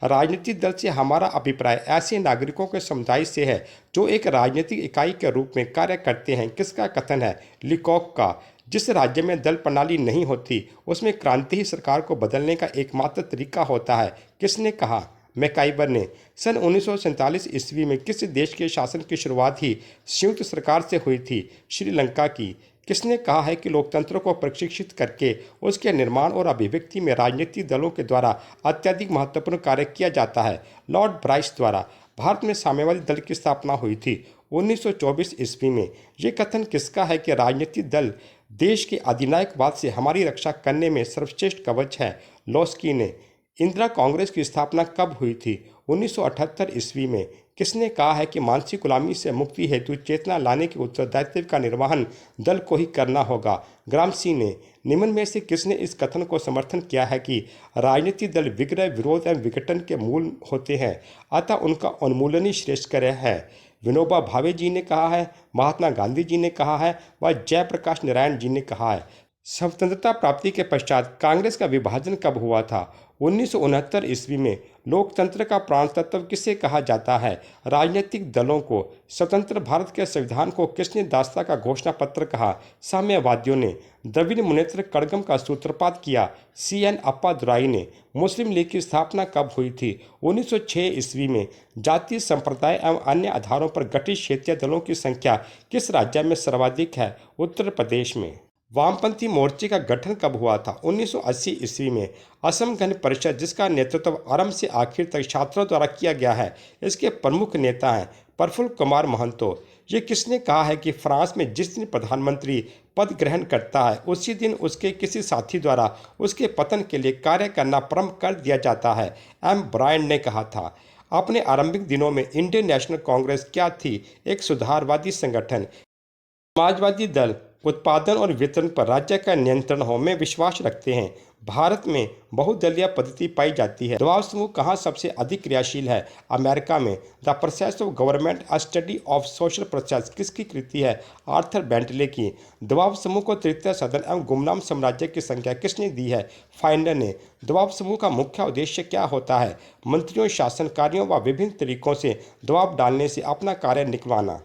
राजनीतिक दल से हमारा अभिप्राय ऐसे नागरिकों के समुदाय से है जो एक राजनीतिक इकाई के रूप में कार्य करते हैं। किसका कथन है? लिकॉक का। जिस राज्य में दल प्रणाली नहीं होती उसमें क्रांति ही सरकार को बदलने का एकमात्र तरीका होता है। किसने कहा? मैकाइबर ने। सन 1947 ईस्वी में किस देश के शासन की शुरुआत ही संयुक्त सरकार से हुई थी? श्रीलंका की। किसने कहा है कि लोकतंत्र को प्रशिक्षित करके उसके निर्माण और अभिव्यक्ति में राजनीतिक दलों के द्वारा अत्यधिक महत्वपूर्ण कार्य किया जाता है? लॉर्ड ब्राइस द्वारा। भारत में साम्यवादी दल की स्थापना हुई थी 1924 ईस्वी में। ये कथन किसका है कि राजनीतिक दल देश के अधिनायकवाद से हमारी रक्षा करने में सर्वश्रेष्ठ कवच है? लॉस्की ने। इंदिरा कांग्रेस की स्थापना कब हुई थी? 1978 ईस्वी में। किसने कहा है कि मानसिक गुलामी से मुक्ति हेतु चेतना लाने के उत्तरदायित्व का निर्वहन दल को ही करना होगा? ग्रामसी ने। निम्न में से किसने इस कथन को समर्थन किया है कि राजनीतिक दल विग्रह, विरोध एवं विघटन के मूल होते हैं, अतः उनका उन्मूलन ही श्रेष्ठकर है? विनोबा भावे जी ने कहा है, महात्मा गांधी जी ने कहा है व जयप्रकाश नारायण जी ने कहा है। स्वतंत्रता प्राप्ति के पश्चात कांग्रेस का विभाजन कब हुआ था? 1969 ईस्वी में। लोकतंत्र का प्राण तत्व किसे कहा जाता है? राजनीतिक दलों को। स्वतंत्र भारत के संविधान को किसने दास्ता का घोषणा पत्र कहा? साम्यवादियों ने। द्रविड़ मुनेत्र कड़गम का सूत्रपात किया? CN अप्पादुराई ने। मुस्लिम लीग की स्थापना कब हुई थी? 1906 ईस्वी में। जातीय संप्रदाय एवं अन्य आधारों पर गठित क्षेत्रीय दलों की संख्या किस राज्य में सर्वाधिक है? उत्तर प्रदेश में। वामपंथी मोर्चे का गठन कब हुआ था? 1980 ईस्वी में। असम गण परिषद, जिसका नेतृत्व आरंभ से आखिर तक छात्रों द्वारा किया गया है, इसके प्रमुख नेता हैं प्रफुल्ल कुमार महतो। ये किसने कहा है कि फ्रांस में जिस दिन प्रधानमंत्री पद ग्रहण करता है उसी दिन उसके किसी साथी द्वारा उसके पतन के लिए कार्य करना प्रारंभ कर दिया जाता है? M. ब्रायन ने कहा था। अपने आरंभिक दिनों में इंडियन नेशनल कांग्रेस क्या थी? एक सुधारवादी संगठन। समाजवादी दल उत्पादन और वितरण पर राज्य का नियंत्रण हो में विश्वास रखते हैं। भारत में बहुदलीय पद्धति पाई जाती है। दबाव समूह कहाँ सबसे अधिक क्रियाशील है? अमेरिका में। The process of government, a study of social process किसकी कृति है? आर्थर बेंटले की। दबाव समूह को तृतीय सदन एवं गुमनाम साम्राज्य की संख्या किसने दी है? फाइंडर ने। दबाव समूह का मुख्य उद्देश्य क्या होता है? मंत्रियों, शासन कार्यों व विभिन्न तरीकों से दबाव डालने से अपना कार्य निकलवाना।